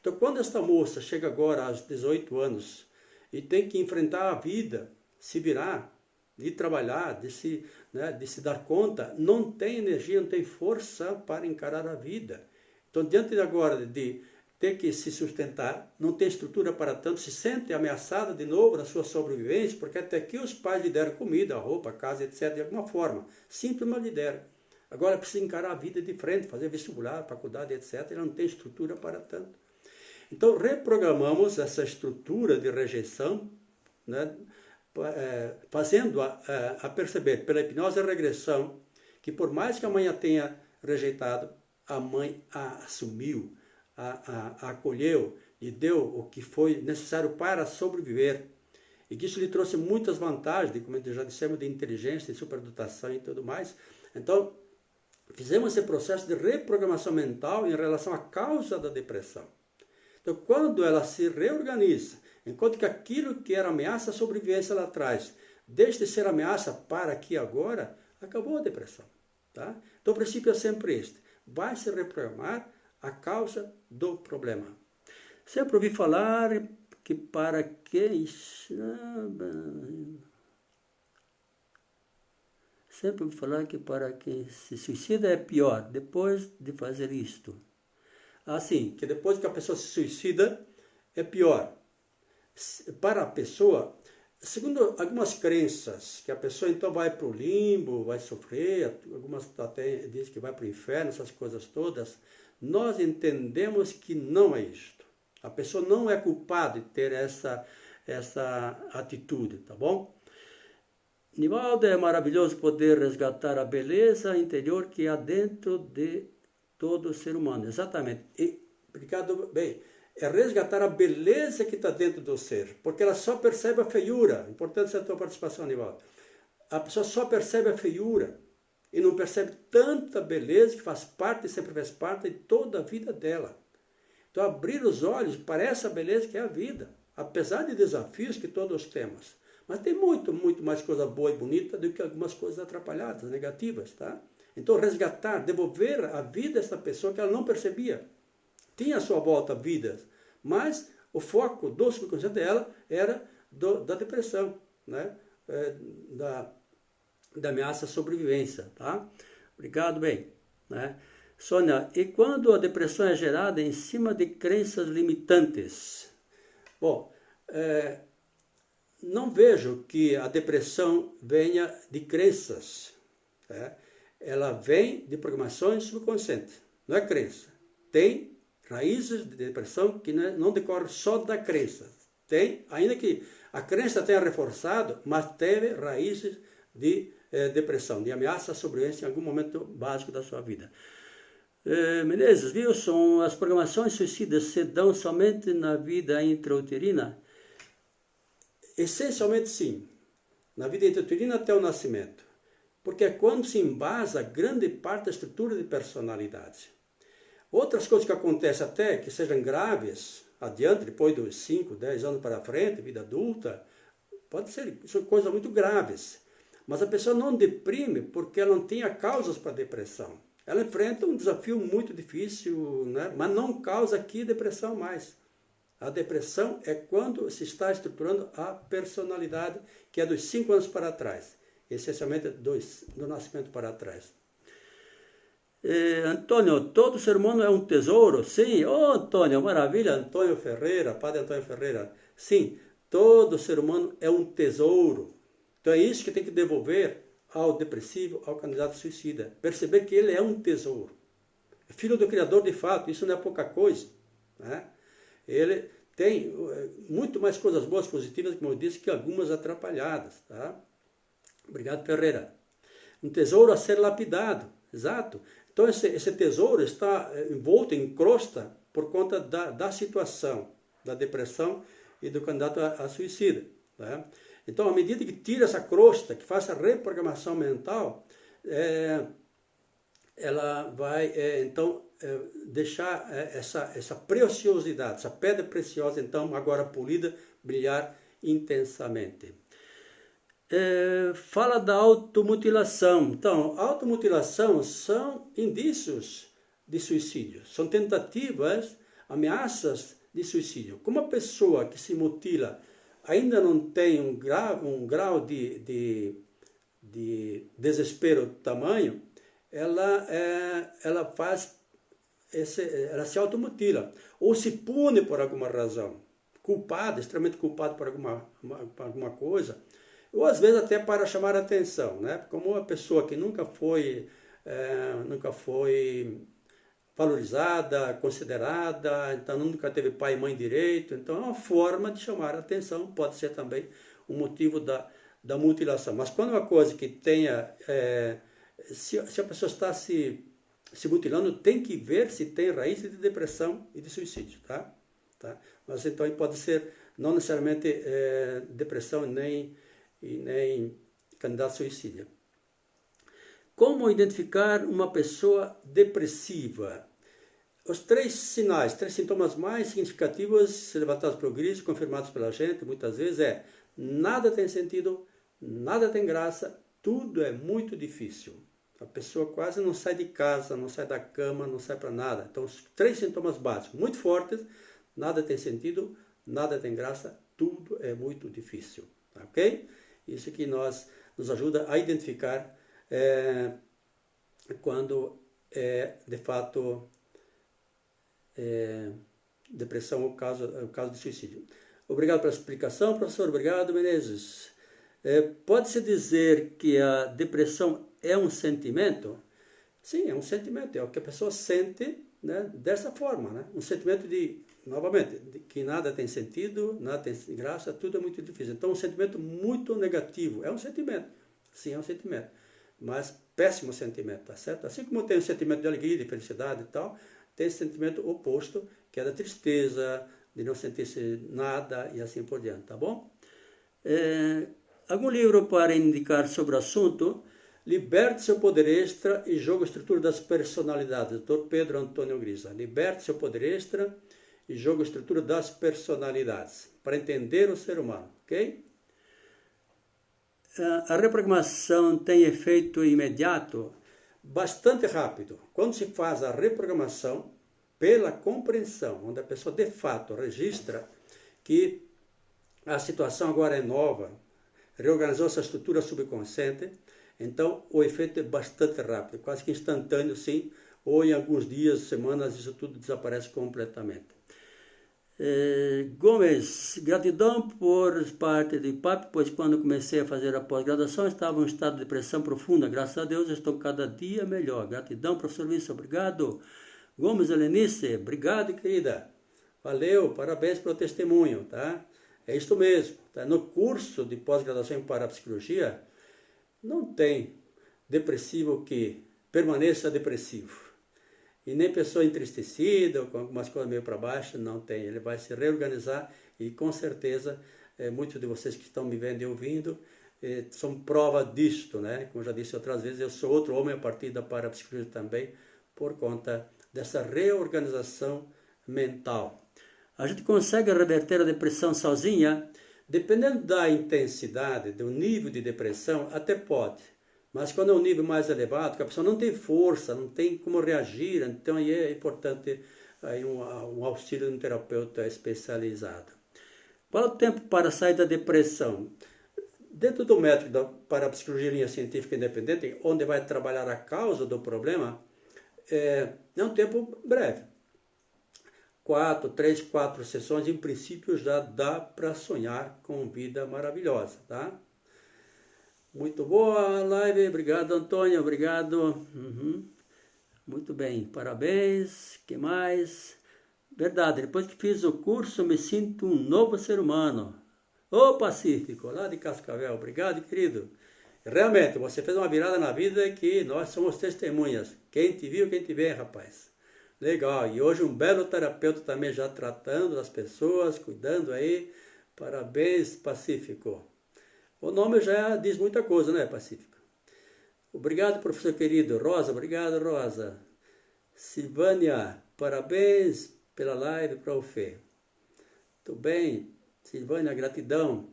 Então quando esta moça chega agora aos 18 anos e tem que enfrentar a vida, se virar, de trabalhar, de se dar conta, não tem energia, não tem força para encarar a vida. Então diante agora de ter que se sustentar, não tem estrutura para tanto, se sente ameaçada de novo na sua sobrevivência, porque até aqui os pais lhe deram comida, roupa, casa, etc., de alguma forma. Simples, mas lhe deram. Agora precisa encarar a vida de frente, fazer vestibular, faculdade, etc., e não tem estrutura para tanto. Então, reprogramamos essa estrutura de rejeição, né, fazendo-a perceber pela hipnose e regressão que por mais que a mãe a tenha rejeitado, a mãe a assumiu, a acolheu e deu o que foi necessário para sobreviver. E que isso lhe trouxe muitas vantagens, como já dissemos, de inteligência, de superdotação e tudo mais. Então, fizemos esse processo de reprogramação mental em relação à causa da depressão. Então, quando ela se reorganiza, enquanto que aquilo que era ameaça à sobrevivência lá atrás, deixa de ser ameaça para aqui agora, acabou a depressão. Tá? Então, o princípio é sempre este. Vai se reprogramar a causa do problema. Sempre ouvi falar que para quem... Sempre ouvi falar que para quem se suicida é pior, depois de fazer isto. Assim, que depois que a pessoa se suicida, é pior. Para a pessoa, segundo algumas crenças, que a pessoa então vai para o limbo, vai sofrer, algumas até dizem que vai para o inferno, essas coisas todas, nós entendemos que não é isto. A pessoa não é culpada de ter essa atitude, tá bom? Nivaldo, é maravilhoso poder resgatar a beleza interior que há dentro de todo ser humano. Exatamente. E, obrigado, bem, é resgatar a beleza que está dentro do ser, porque ela só percebe a feiura. Importante a tua participação, Nivaldo. A pessoa só percebe a feiura e não percebe tanta beleza que faz parte e sempre faz parte de toda a vida dela. Então, abrir os olhos para essa beleza que é a vida, apesar de desafios que todos temos. Mas tem muito, muito mais coisa boa e bonita do que algumas coisas atrapalhadas, negativas, tá? Então, resgatar, devolver a vida a essa pessoa que ela não percebia. Tinha à sua volta vidas, mas o foco do subconsciente dela era da depressão, né? Da ameaça à sobrevivência, tá? Obrigado, bem, né? Sônia, e quando a depressão é gerada em cima de crenças limitantes? Bom, não vejo que a depressão venha de crenças. Né? Ela vem de programações subconscientes, não é crença. Tem raízes de depressão que não decorrem só da crença. Tem, ainda que a crença tenha reforçado, mas teve raízes de depressão, de ameaça à sobrevivência em algum momento básico da sua vida. Menezes, Wilson, as programações suicidas se dão somente na vida intrauterina? Essencialmente sim, na vida intrauterina até o nascimento, porque é quando se embasa grande parte da estrutura de personalidade. Outras coisas que acontecem até que sejam graves, adiante, depois dos 5, 10 anos para frente, vida adulta, pode ser coisas muito graves, mas a pessoa não deprime porque ela não tem causas para a depressão. Ela enfrenta um desafio muito difícil, né? Mas não causa aqui depressão mais. A depressão é quando se está estruturando a personalidade, que é dos 5 anos para trás, essencialmente do nascimento para trás. Antônio, todo ser humano é um tesouro? Sim. Oh, Antônio, maravilha. Antônio Ferreira, Padre Antônio Ferreira. Sim, todo ser humano é um tesouro. Então é isso que tem que devolver ao depressivo, ao candidato suicida. Perceber que ele é um tesouro. É filho do Criador de fato, isso não é pouca coisa, né? Ele tem muito mais coisas boas, positivas, como eu disse, que algumas atrapalhadas. Tá? Obrigado, Ferreira. Um tesouro a ser lapidado, exato. Então, esse tesouro está envolto em crosta por conta da situação, da depressão e do candidato a suicida. Tá? Então, à medida que tira essa crosta, que faz a reprogramação mental, ela vai, então, deixar essa preciosidade, essa pedra preciosa, então, agora polida, brilhar intensamente. Fala da automutilação. Então, automutilação são indícios de suicídio, são tentativas, ameaças de suicídio. Como a pessoa que se mutila ainda não tem um grau de desespero tamanho, ela faz ela se automutila, ou se pune por alguma razão, culpada, extremamente culpada por alguma coisa, ou às vezes até para chamar a atenção, né? Como uma pessoa que nunca foi valorizada, considerada, então nunca teve pai e mãe direito, então é uma forma de chamar a atenção, pode ser também um motivo da mutilação. Mas quando é uma coisa que tenha, se a pessoa está se mutilando, tem que ver se tem raiz de depressão e de suicídio, tá? Mas então pode ser não necessariamente depressão nem candidato a suicídio. Como identificar uma pessoa depressiva? Os três sintomas mais significativos levantados pelo Gris, confirmados pela gente muitas vezes nada tem sentido, nada tem graça, tudo é muito difícil. A pessoa quase não sai de casa, não sai da cama, não sai para nada. Então, os três sintomas básicos, muito fortes: nada tem sentido, nada tem graça, tudo é muito difícil. Ok? Isso que nos ajuda a identificar quando de fato depressão ou o caso de suicídio. Obrigado pela explicação, professor. Obrigado, Menezes. Pode-se dizer que a depressão é um sentimento? Sim, é um sentimento. É o que a pessoa sente, né, dessa forma. Né? Um sentimento novamente, de que nada tem sentido, nada tem graça, tudo é muito difícil. Então, um sentimento muito negativo. É um sentimento. Sim, é um sentimento. Mas péssimo sentimento, tá certo? Assim como tem o sentimento de alegria, de felicidade e tal, tem esse sentimento oposto, que é da tristeza, de não sentir-se nada e assim por diante, tá bom? Algum livro para indicar sobre o assunto? Liberte seu poder extra e joga a estrutura das personalidades, Dr. Pedro Antônio Grisa. Liberte seu poder extra e joga a estrutura das personalidades, para entender o ser humano, ok? A reprogramação tem efeito imediato? Bastante rápido. Quando se faz a reprogramação, pela compreensão, onde a pessoa de fato registra que a situação agora é nova, reorganizou essa estrutura subconsciente, então o efeito é bastante rápido, quase que instantâneo, sim, ou em alguns dias, semanas, isso tudo desaparece completamente. Gomes, gratidão por parte do IPAP, pois quando comecei a fazer a pós-graduação estava em um estado de depressão profunda. Graças a Deus estou cada dia melhor. Gratidão, professor Luiz, obrigado. Gomes Helenice, obrigado, querida. Valeu, parabéns pelo testemunho, tá? É isso mesmo. Tá? No curso de pós-graduação em parapsicologia, não tem depressivo que permaneça depressivo. E nem pessoa entristecida, ou com algumas coisas meio para baixo, não tem. Ele vai se reorganizar e, com certeza, muitos de vocês que estão me vendo e ouvindo são prova disto, né? Como eu já disse outras vezes, eu sou outro homem a partir da parapsicologia também, por conta dessa reorganização mental. A gente consegue reverter a depressão sozinha? Dependendo da intensidade, do nível de depressão, até pode. Mas quando é um nível mais elevado, que a pessoa não tem força, não tem como reagir, então aí é importante aí um auxílio de um terapeuta especializado. Qual é o tempo para sair da depressão? Dentro do método da parapsicologia linha científica independente, onde vai trabalhar a causa do problema, é um tempo breve. 3, 4 sessões, em princípio já dá para sonhar com vida maravilhosa, tá? Muito boa a live, obrigado Antônio, obrigado. Muito bem, parabéns. Que mais? Verdade, depois que fiz o curso me sinto um novo ser humano. Ô Pacífico, lá de Cascavel, obrigado querido. Realmente, você fez uma virada na vida que nós somos testemunhas. Quem te viu, quem te vê, rapaz. Legal, e hoje um belo terapeuta também já tratando das pessoas, cuidando aí. Parabéns, Pacífico. O nome já diz muita coisa, né, Pacífico? Obrigado, professor querido. Rosa, obrigado, Rosa. Silvânia, parabéns pela live para o Fê. Muito bem, Silvânia, gratidão.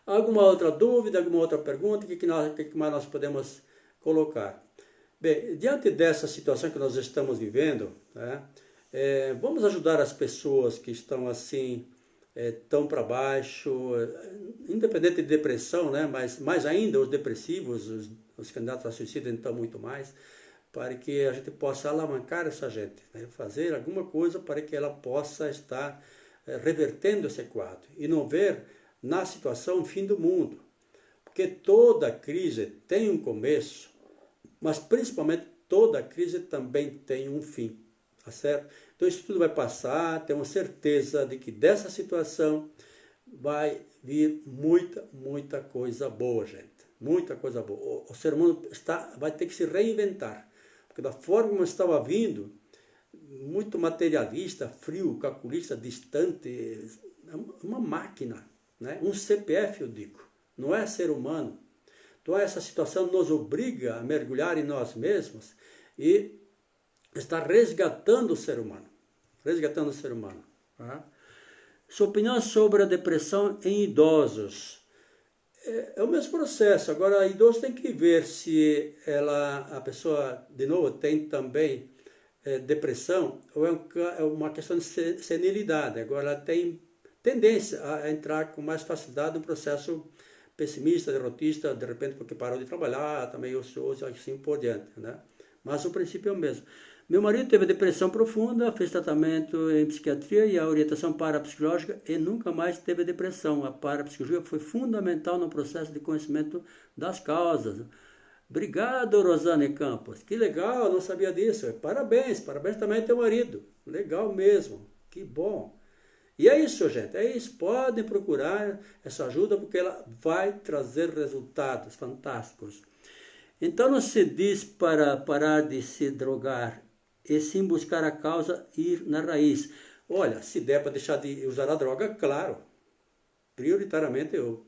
Alguma outra dúvida, alguma outra pergunta? O que mais nós podemos colocar? Bem, diante dessa situação que nós estamos vivendo, né, vamos ajudar as pessoas que estão assim, tão para baixo, independente de depressão, né, mas mais ainda os depressivos, os candidatos a suicídio, então muito mais, para que a gente possa alavancar essa gente, né? Fazer alguma coisa para que ela possa estar revertendo esse quadro e não ver na situação o fim do mundo. Porque toda crise tem um começo, mas principalmente toda crise também tem um fim, tá certo? Então isso tudo vai passar, temos certeza de que dessa situação vai vir muita coisa boa, gente. Muita coisa boa. O ser humano vai ter que se reinventar, porque da forma como estava vindo, muito materialista, frio, calculista, distante, uma máquina, né? Um CPF, eu digo, não é ser humano. Então essa situação nos obriga a mergulhar em nós mesmos e está resgatando o ser humano. Resgatando o ser humano. Tá? Sua opinião sobre a depressão em idosos. É o mesmo processo. Agora, idoso tem que ver se a pessoa, de novo, tem também depressão ou é uma questão de senilidade. Agora, ela tem tendência a entrar com mais facilidade no processo pessimista, derrotista, de repente porque parou de trabalhar, está meio ocioso, assim por diante, né? Mas o princípio é o mesmo. Meu marido teve depressão profunda, fez tratamento em psiquiatria e a orientação parapsicológica e nunca mais teve depressão. A parapsicologia foi fundamental no processo de conhecimento das causas. Obrigado, Rosane Campos. Que legal, não sabia disso. Parabéns, parabéns também ao teu marido. Legal mesmo, que bom. E é isso, gente, é isso. Podem procurar essa ajuda porque ela vai trazer resultados fantásticos. Então não se diz para parar de se drogar, e sim buscar a causa e ir na raiz. Olha, se der para deixar de usar a droga, claro, prioritariamente eu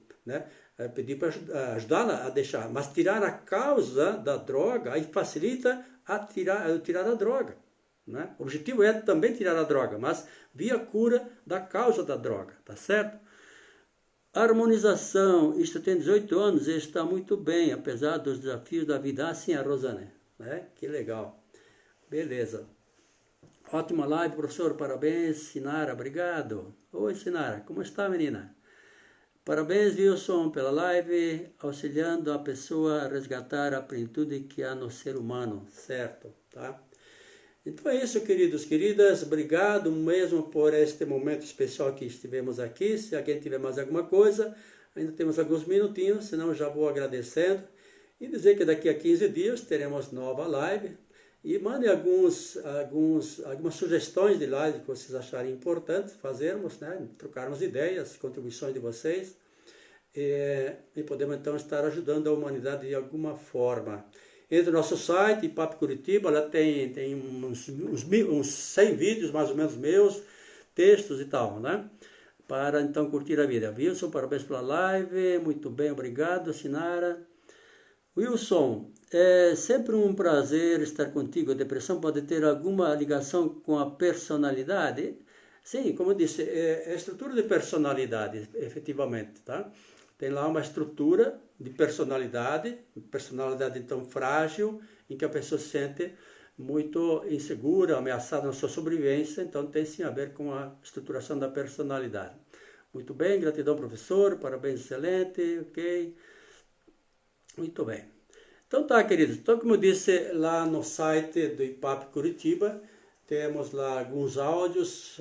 pedir para ajudá-la a deixar, mas tirar a causa da droga, aí facilita a tirar a droga. Né? O objetivo é também tirar a droga, mas via cura da causa da droga, tá certo? Harmonização, isto tem 18 anos e está muito bem, apesar dos desafios da vida. Ah, sim, a Rosane, né? Que legal. Beleza. Ótima live, professor, parabéns. Sinara, obrigado. Oi, Sinara, como está, menina? Parabéns, Wilson, pela live, auxiliando a pessoa a resgatar a plenitude que há no ser humano, certo? Tá? Então é isso, queridos, queridas. Obrigado mesmo por este momento especial que estivemos aqui. Se alguém tiver mais alguma coisa, ainda temos alguns minutinhos, senão já vou agradecendo. E dizer que daqui a 15 dias teremos nova live. E mandem algumas sugestões de live que vocês acharem importantes fazermos, né? Trocarmos ideias, contribuições de vocês. E podemos então estar ajudando a humanidade de alguma forma. Entre no nosso site, Papo Curitiba, lá tem uns 100 vídeos mais ou menos meus, textos e tal, né? Para então curtir a vida. Wilson, parabéns pela live, muito bem, obrigado, Sinara. Wilson, é sempre um prazer estar contigo. A depressão pode ter alguma ligação com a personalidade? Sim, como eu disse, é a estrutura de personalidade, efetivamente, tá? Tem lá uma estrutura de personalidade então frágil, em que a pessoa se sente muito insegura, ameaçada na sua sobrevivência, então tem sim a ver com a estruturação da personalidade. Muito bem, gratidão, professor, parabéns, excelente, ok. Muito bem. Então tá, queridos, então como eu disse lá no site do IPAP Curitiba, temos lá alguns áudios,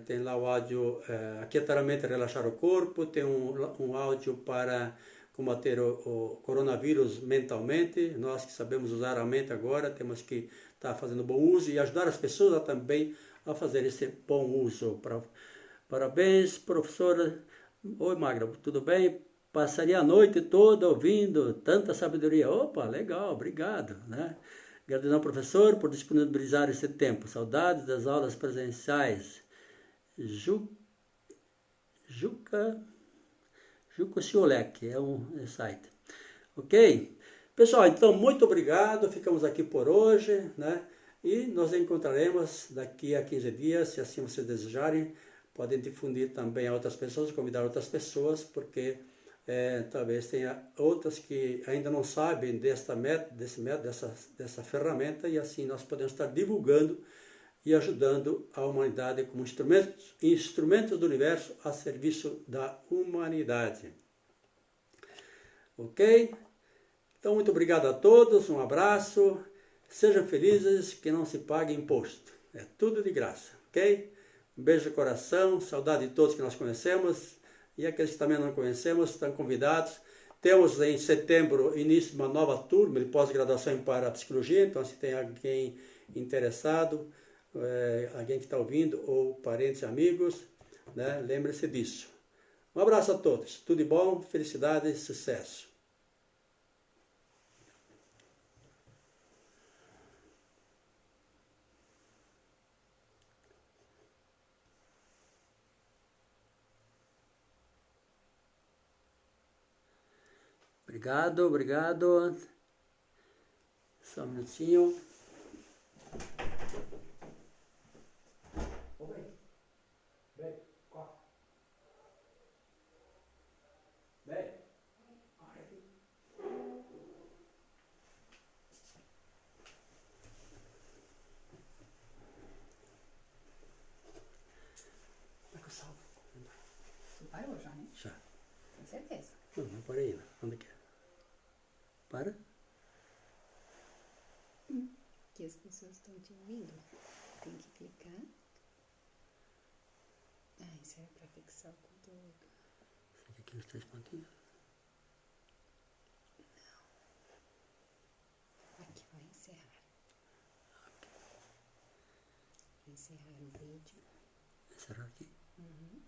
tem lá o áudio Aquietar a mente e relaxar o corpo, tem um áudio para combater o coronavírus mentalmente. Nós que sabemos usar a mente agora, temos que estar fazendo bom uso e ajudar as pessoas também a fazer esse bom uso. Parabéns, professora. Oi, Magra, tudo bem? Passaria a noite toda ouvindo tanta sabedoria. Opa, legal, obrigado, né? Gratidão, professor, por disponibilizar esse tempo. Saudades das aulas presenciais. Juca Ciolek é um site. Ok? Pessoal, então, muito obrigado. Ficamos aqui por hoje, né? E nos encontraremos daqui a 15 dias, se assim vocês desejarem. Podem difundir também a outras pessoas, convidar outras pessoas, porque talvez tenha outras que ainda não sabem dessa ferramenta, e assim nós podemos estar divulgando e ajudando a humanidade como instrumentos do universo a serviço da humanidade. Ok? Então, muito obrigado a todos, um abraço, Sejam felizes, que não se pague imposto. É tudo de graça, ok? Um beijo no coração, saudade de todos que nós conhecemos e aqueles que também não conhecemos estão convidados. Temos em setembro início de uma nova turma de pós-graduação em parapsicologia, então se tem alguém interessado, alguém que está ouvindo ou parentes, amigos, né, lembre-se disso. Um abraço a todos, tudo de bom, felicidade e sucesso. Obrigado, obrigado. Só um minutinho. Tu parou já, né? Já. Com certeza. Não parei ainda. Onde que é? Para? Que as pessoas estão te ouvindo. Tem que clicar. Ah, isso é pra fixar o conteúdo. Aqui os 3 pontinhos. Aqui vai encerrar. Encerrar o vídeo. Encerrar aqui. Uhum.